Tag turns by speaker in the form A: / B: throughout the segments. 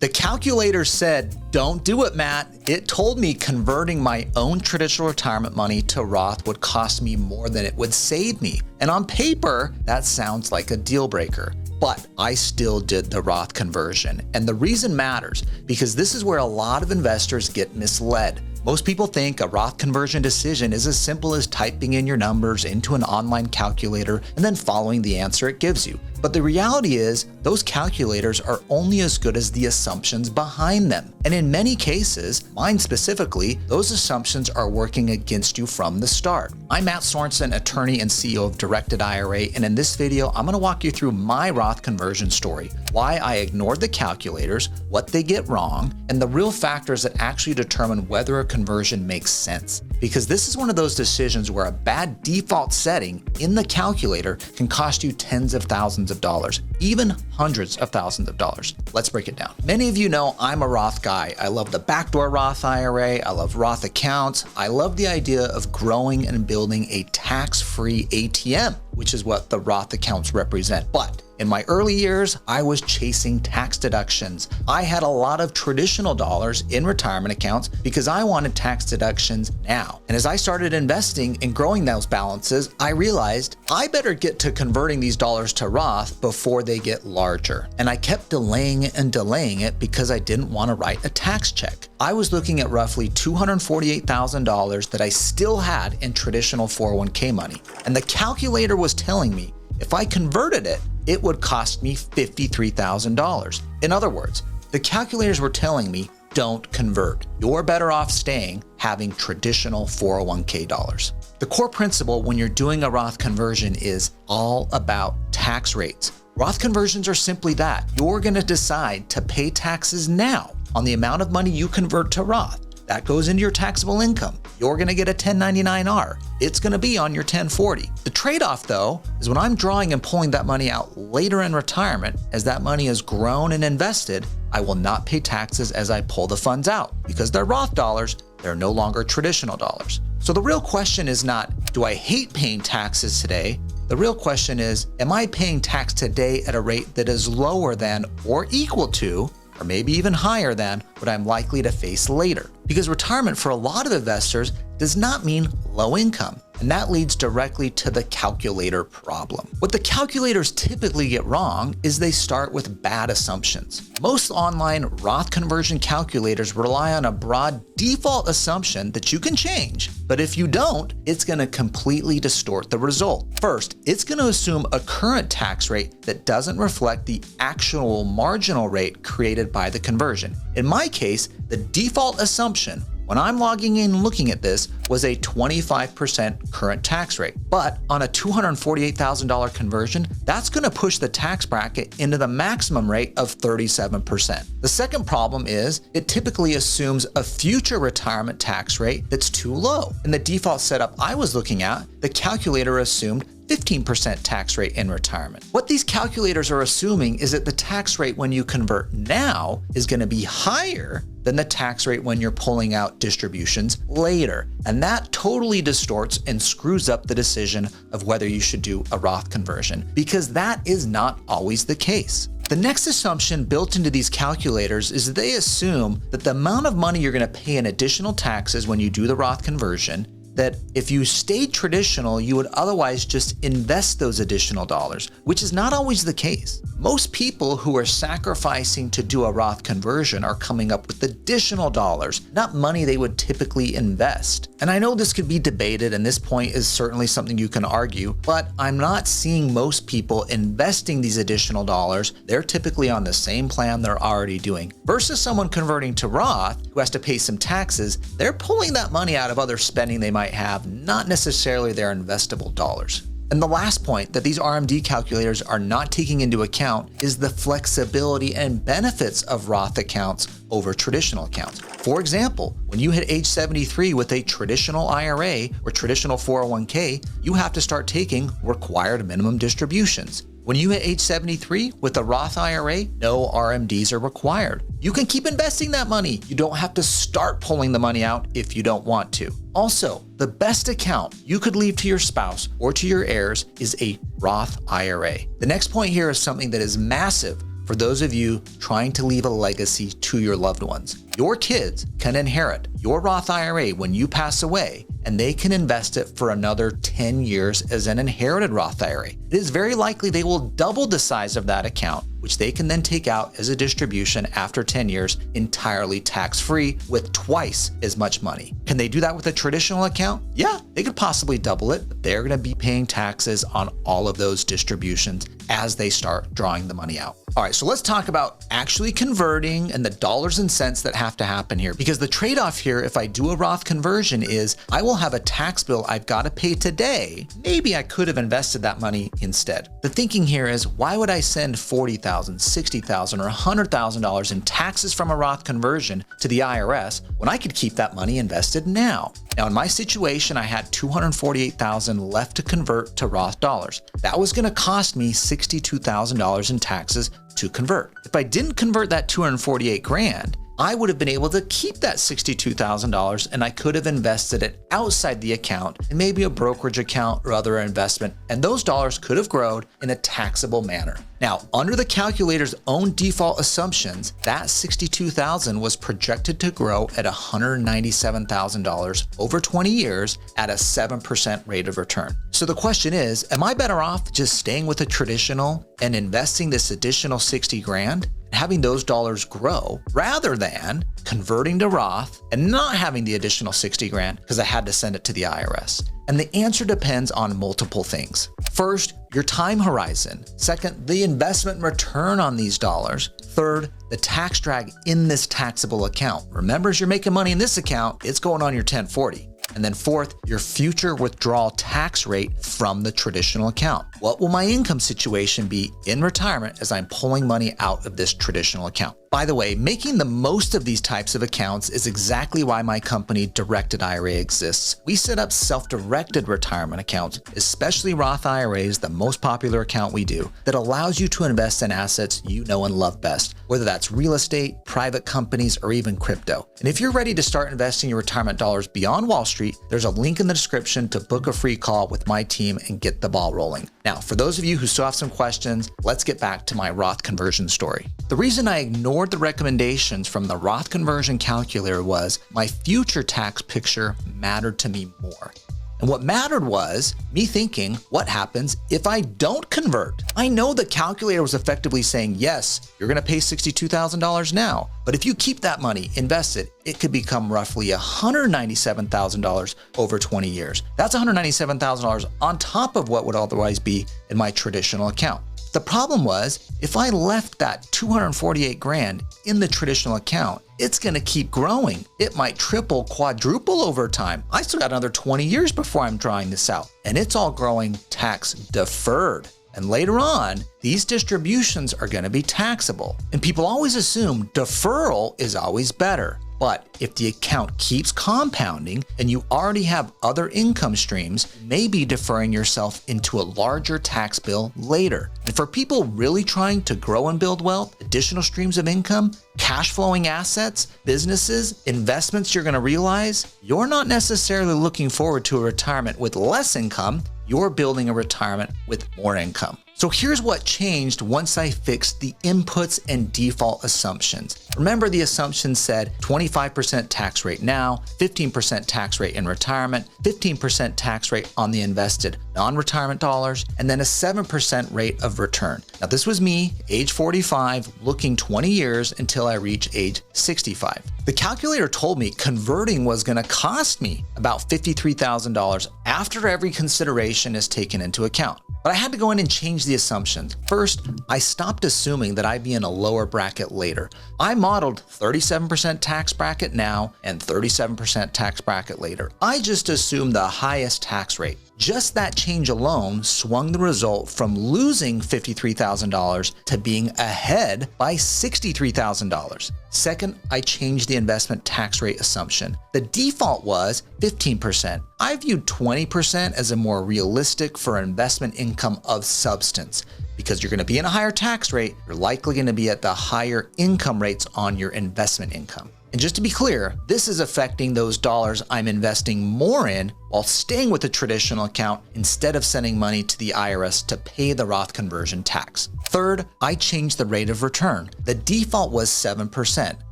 A: The calculator said, don't do it, Matt. It told me converting my own traditional retirement money to Roth would cost me more than it would save me. And on paper, that sounds like a deal breaker. But I still did the Roth conversion. And the reason matters because this is where a lot of investors get misled. Most people think a Roth conversion decision is as simple as typing in your numbers into an online calculator and then following the answer it gives you. But the reality is, those calculators are only as good as the assumptions behind them. And in many cases, mine specifically, those assumptions are working against you from the start. I'm Mat Sorensen, attorney and CEO of Directed IRA, and in this video, I'm going to walk you through my Roth conversion story, why I ignored the calculators, what they get wrong, and the real factors that actually determine whether a conversion makes sense. Because this is one of those decisions where a bad default setting in the calculator can cost you tens of thousands of dollars, even hundreds of thousands of dollars. Let's break it down. Many of you know I'm a Roth guy. I love the backdoor Roth IRA. I love Roth accounts. I love the idea of growing and building a tax-free ATM, which is what the Roth accounts represent. But in my early years, I was chasing tax deductions. I had a lot of traditional dollars in retirement accounts because I wanted tax deductions now. And as I started investing and growing those balances, I realized I better get to converting these dollars to Roth before they get larger. And I kept delaying it and delaying it because I didn't want to write a tax check. I was looking at roughly $248,000 that I still had in traditional 401k money. And the calculator was telling me if I converted it, it would cost me $53,000. In other words, the calculators were telling me, don't convert. You're better off staying having traditional 401k dollars. The core principle when you're doing a Roth conversion is all about tax rates. Roth conversions are simply that. You're going to decide to pay taxes now on the amount of money you convert to Roth. That goes into your taxable income. You're going to get a 1099-R. It's going to be on your 1040. The trade-off, though, is when I'm drawing and pulling that money out later in retirement, as that money has grown and invested, I will not pay taxes as I pull the funds out. Because they're Roth dollars, they're no longer traditional dollars. So the real question is not, do I hate paying taxes today? The real question is, am I paying tax today at a rate that is lower than or equal to, or maybe even higher than what I'm likely to face later? Because retirement for a lot of investors does not mean low income. And that leads directly to the calculator problem. What the calculators typically get wrong is they start with bad assumptions. Most online Roth conversion calculators rely on a broad default assumption that you can change, but if you don't, it's going to completely distort the result. First, it's going to assume a current tax rate that doesn't reflect the actual marginal rate created by the conversion. In my case, the default assumption when I'm logging in and looking at this was a 25% current tax rate. But on a $248,000 conversion, that's going to push the tax bracket into the maximum rate of 37%. The second problem is it typically assumes a future retirement tax rate that's too low. In the default setup I was looking at, the calculator assumed 15% tax rate in retirement. What these calculators are assuming is that the tax rate when you convert now is going to be higher than the tax rate when you're pulling out distributions later. And that totally distorts and screws up the decision of whether you should do a Roth conversion, because that is not always the case. The next assumption built into these calculators is that they assume that the amount of money you're going to pay in additional taxes when you do the Roth conversion, that if you stayed traditional, you would otherwise just invest those additional dollars, which is not always the case. Most people who are sacrificing to do a Roth conversion are coming up with additional dollars, not money they would typically invest. And I know this could be debated, and this point is certainly something you can argue, but I'm not seeing most people investing these additional dollars. They're typically on the same plan they're already doing. Versus someone converting to Roth who has to pay some taxes, they're pulling that money out of other spending they might have, not necessarily their investable dollars. And the last point that these RMD calculators are not taking into account is the flexibility and benefits of Roth accounts over traditional accounts. For example, when you hit age 73 with a traditional IRA or traditional 401k, you have to start taking required minimum distributions. When you hit age 73 with a Roth IRA, no RMDs are required. You can keep investing that money. You don't have to start pulling the money out if you don't want to. Also, the best account you could leave to your spouse or to your heirs is a Roth IRA. The next point here is something that is massive for those of you trying to leave a legacy to your loved ones. Your kids can inherit your Roth IRA when you pass away, and they can invest it for another 10 years as an inherited Roth IRA. It is very likely they will double the size of that account, which they can then take out as a distribution after 10 years entirely tax-free with twice as much money. Can they do that with a traditional account? Yeah, they could possibly double it, but they're going to be paying taxes on all of those distributions as they start drawing the money out. All right, so let's talk about actually converting and the dollars and cents that have to happen here, because the trade-off here, if I do a Roth conversion, is I will have a tax bill I've got to pay today. Maybe I could have invested that money instead. The thinking here is, why would I send $40,000, $60,000, or $100,000 in taxes from a Roth conversion to the IRS when I could keep that money invested now? Now, in my situation, I had $248,000 left to convert to Roth dollars. That was going to cost me $62,000 in taxes to convert. If I didn't convert that $248,000, I would have been able to keep that $62,000 and I could have invested it outside the account in maybe a brokerage account or other investment, and those dollars could have grown in a taxable manner. Now, under the calculator's own default assumptions, that $62,000 was projected to grow at $197,000 over 20 years at a 7% rate of return. So the question is, am I better off just staying with a traditional and investing this additional $60,000? Having those dollars grow rather than converting to Roth and not having the additional $60,000 because I had to send it to the IRS? And the answer depends on multiple things. First, your time horizon. Second, the investment return on these dollars. Third, the tax drag in this taxable account. Remember, as you're making money in this account, it's going on your 1040. And then fourth, your future withdrawal tax rate from the traditional account. What will my income situation be in retirement as I'm pulling money out of this traditional account? By the way, making the most of these types of accounts is exactly why my company Directed IRA exists. We set up self-directed retirement accounts, especially Roth IRAs, the most popular account we do, that allows you to invest in assets you know and love best, whether that's real estate, private companies, or even crypto. And if you're ready to start investing your retirement dollars beyond Wall Street, there's a link in the description to book a free call with my team and get the ball rolling. Now, for those of you who still have some questions, let's get back to my Roth conversion story. The reason I ignored the recommendations from the Roth conversion calculator was my future tax picture mattered to me more. And what mattered was me thinking, what happens if I don't convert? I know the calculator was effectively saying, yes, you're going to pay $62,000 now, but if you keep that money invested, it could become roughly $197,000 over 20 years. That's $197,000 on top of what would otherwise be in my traditional account. The problem was, if I left that $248,000 in the traditional account, it's going to keep growing. It might triple, quadruple over time. I still got another 20 years before I'm drawing this out, and it's all growing tax deferred. And later on, these distributions are going to be taxable. And people always assume deferral is always better. But if the account keeps compounding and you already have other income streams, maybe deferring yourself into a larger tax bill later. And for people really trying to grow and build wealth, additional streams of income, cash flowing assets, businesses, investments, you're going to realize you're not necessarily looking forward to a retirement with less income. You're building a retirement with more income. So here's what changed once I fixed the inputs and default assumptions. Remember, the assumptions said 25% tax rate now, 15% tax rate in retirement, 15% tax rate on the invested non-retirement dollars, and then a 7% rate of return. Now, this was me, age 45, looking 20 years until I reach age 65. The calculator told me converting was going to cost me about $53,000 after every consideration is taken into account. But I had to go in and change the assumptions. First, I stopped assuming that I'd be in a lower bracket later. I modeled 37% tax bracket now and 37% tax bracket later. I just assumed the highest tax rate. Just that change alone swung the result from losing $53,000 to being ahead by $63,000. Second, I changed the investment tax rate assumption. The default was 15%. I viewed 20% as a more realistic for investment income of substance. Because you're going to be in a higher tax rate, you're likely going to be at the higher income rates on your investment income. And just to be clear, this is affecting those dollars I'm investing more in while staying with the traditional account instead of sending money to the IRS to pay the Roth conversion tax. Third, I changed the rate of return. The default was 7%.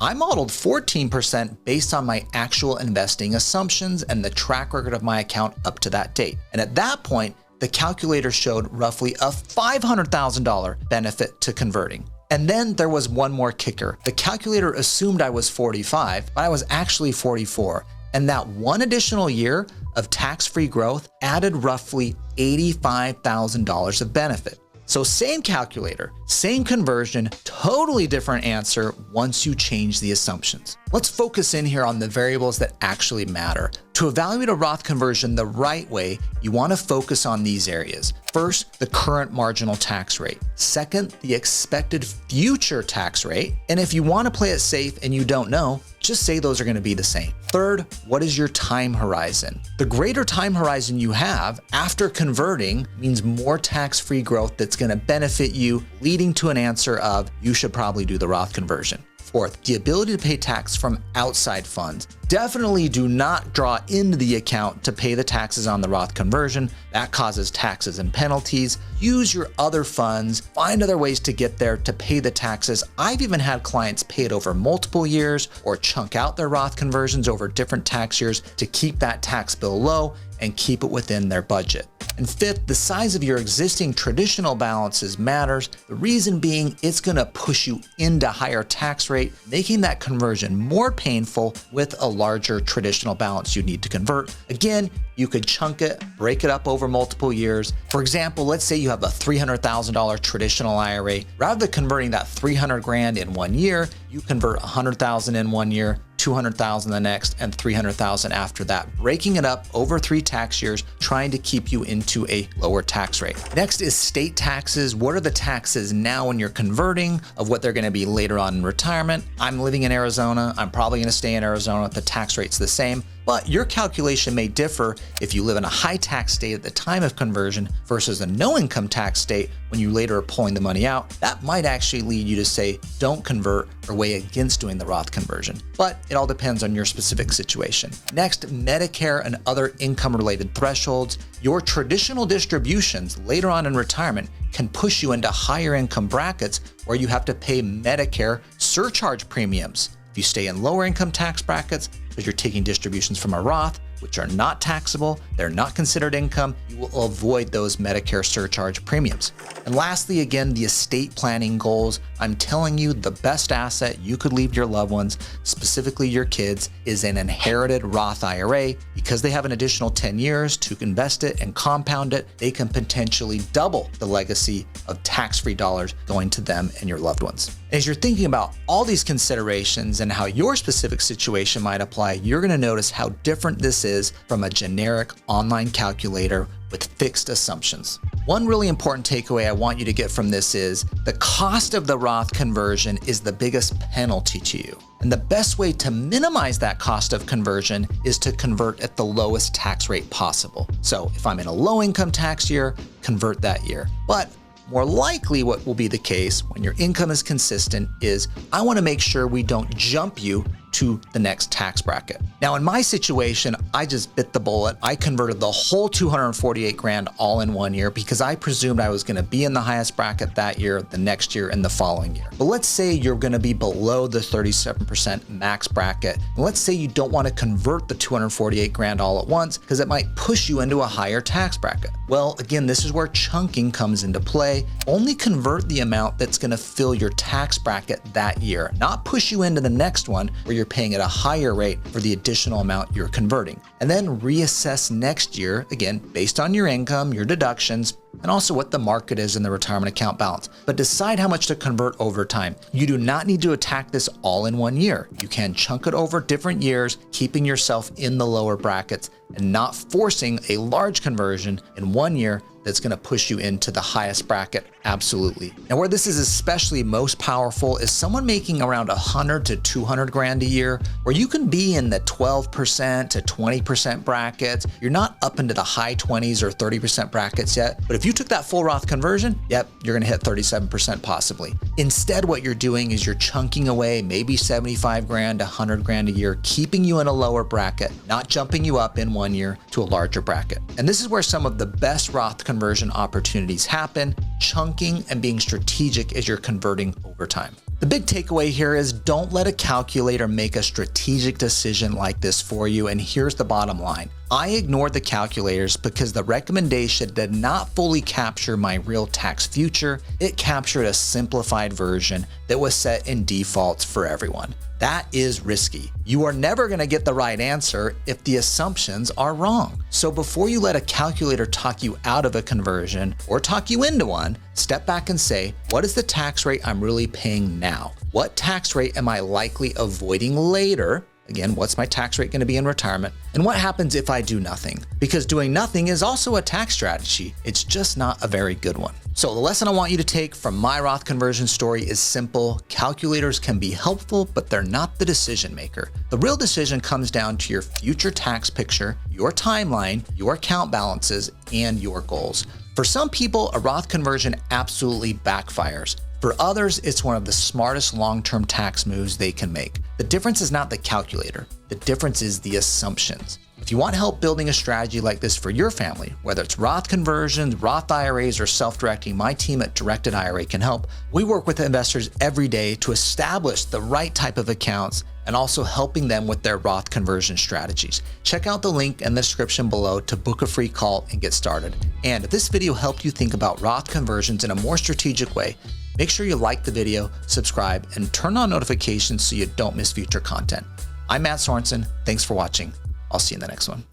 A: I modeled 14% based on my actual investing assumptions and the track record of my account up to that date. And at that point, the calculator showed roughly a $500,000 benefit to converting. And then there was one more kicker. The calculator assumed I was 45, but I was actually 44. And that one additional year of tax-free growth added roughly $85,000 of benefit. So same calculator, same conversion, totally different answer once you change the assumptions. Let's focus in here on the variables that actually matter. To evaluate a Roth conversion the right way, you want to focus on these areas. First, the current marginal tax rate. Second, the expected future tax rate. And if you want to play it safe and you don't know, just say those are going to be the same. Third, what is your time horizon? The greater time horizon you have after converting means more tax-free growth that's going to benefit you, leading to an answer of you should probably do the Roth conversion. Fourth, the ability to pay tax from outside funds. Definitely do not draw into the account to pay the taxes on the Roth conversion. That causes taxes and penalties. Use your other funds, find other ways to get there to pay the taxes. I've even had clients pay it over multiple years or chunk out their Roth conversions over different tax years to keep that tax bill low and keep it within their budget. And fifth, the size of your existing traditional balances matters. The reason being, it's going to push you into higher tax rate, making that conversion more painful with a larger traditional balance you need to convert. Again, you could chunk it, break it up over multiple years. For example, let's say you have a $300,000 traditional IRA. Rather than converting that 300 grand in 1 year, you convert 100,000 in 1 year, 200,000 the next, and 300,000 after that, breaking it up over 3 tax years, trying to keep you into a lower tax rate. Next is state taxes. What are the taxes now when you're converting of what they're going to be later on in retirement? I'm living in Arizona. I'm probably going to stay in Arizona if the tax rate's the same. But your calculation may differ if you live in a high tax state at the time of conversion versus a no income tax state when you later are pulling the money out. That might actually lead you to say, don't convert or weigh against doing the Roth conversion. But it all depends on your specific situation. Next, Medicare and other income related thresholds. Your traditional distributions later on in retirement can push you into higher income brackets where you have to pay Medicare surcharge premiums. If you stay in lower income tax brackets, because you're taking distributions from a Roth, which are not taxable, they're not considered income, you will avoid those Medicare surcharge premiums. And lastly, again, the estate planning goals. I'm telling you, the best asset you could leave your loved ones, specifically your kids, is an inherited Roth IRA. Because they have an additional 10 years to invest it and compound it, they can potentially double the legacy of tax-free dollars going to them and your loved ones. As you're thinking about all these considerations and how your specific situation might apply, you're going to notice how different this is from a generic online calculator with fixed assumptions. One really important takeaway I want you to get from this is the cost of the Roth conversion is the biggest penalty to you. And the best way to minimize that cost of conversion is to convert at the lowest tax rate possible. So if I'm in a low income tax year, convert that year. But more likely what will be the case when your income is consistent is I want to make sure we don't jump you to the next tax bracket. Now in my situation, I just bit the bullet. I converted the whole 248 grand all in 1 year because I presumed I was going to be in the highest bracket that year, the next year, and the following year. But let's say you're going to be below the 37% max bracket. And let's say you don't want to convert the 248 grand all at once because it might push you into a higher tax bracket. Well, again, this is where chunking comes into play. Only convert the amount that's going to fill your tax bracket that year, not push you into the next one where you're paying at a higher rate for the additional amount you're converting. And then reassess next year, again, based on your income, your deductions, and also what the market is in the retirement account balance. But decide how much to convert over time. You do not need to attack this all in 1 year. You can chunk it over different years, keeping yourself in the lower brackets and not forcing a large conversion in 1 year that's going to push you into the highest bracket? Absolutely. And where this is especially most powerful is someone making around 100 to 200 grand a year, where you can be in the 12% to 20% brackets. You're not up into the high 20s or 30% brackets yet, but if you took that full Roth conversion, yep, you're going to hit 37% possibly. Instead, what you're doing is you're chunking away maybe 75 grand, 100 grand a year, keeping you in a lower bracket, not jumping you up in 1 year to a larger bracket. And this is where some of the best Roth conversion opportunities happen, chunking and being strategic as you're converting over time. The big takeaway here is don't let a calculator make a strategic decision like this for you. And here's the bottom line. I ignored the calculators because the recommendation did not fully capture my real tax future. It captured a simplified version that was set in defaults for everyone. That is risky. You are never going to get the right answer if the assumptions are wrong. So before you let a calculator talk you out of a conversion or talk you into one, step back and say, what is the tax rate I'm really paying now? What tax rate am I likely avoiding later? Again, what's my tax rate going to be in retirement? And what happens if I do nothing? Because doing nothing is also a tax strategy. It's just not a very good one. So the lesson I want you to take from my Roth conversion story is simple. Calculators can be helpful, but they're not the decision maker. The real decision comes down to your future tax picture, your timeline, your account balances, and your goals. For some people, a Roth conversion absolutely backfires. For others, it's one of the smartest long-term tax moves they can make. The difference is not the calculator. The difference is the assumptions. If you want help building a strategy like this for your family, whether it's Roth conversions, Roth IRAs, or self-directing, my team at Directed IRA can help. We work with investors every day to establish the right type of accounts and also helping them with their Roth conversion strategies. Check out the link in the description below to book a free call and get started. And if this video helped you think about Roth conversions in a more strategic way, make sure you like the video, subscribe, and turn on notifications so you don't miss future content. I'm Mat Sorensen. Thanks for watching. I'll see you in the next one.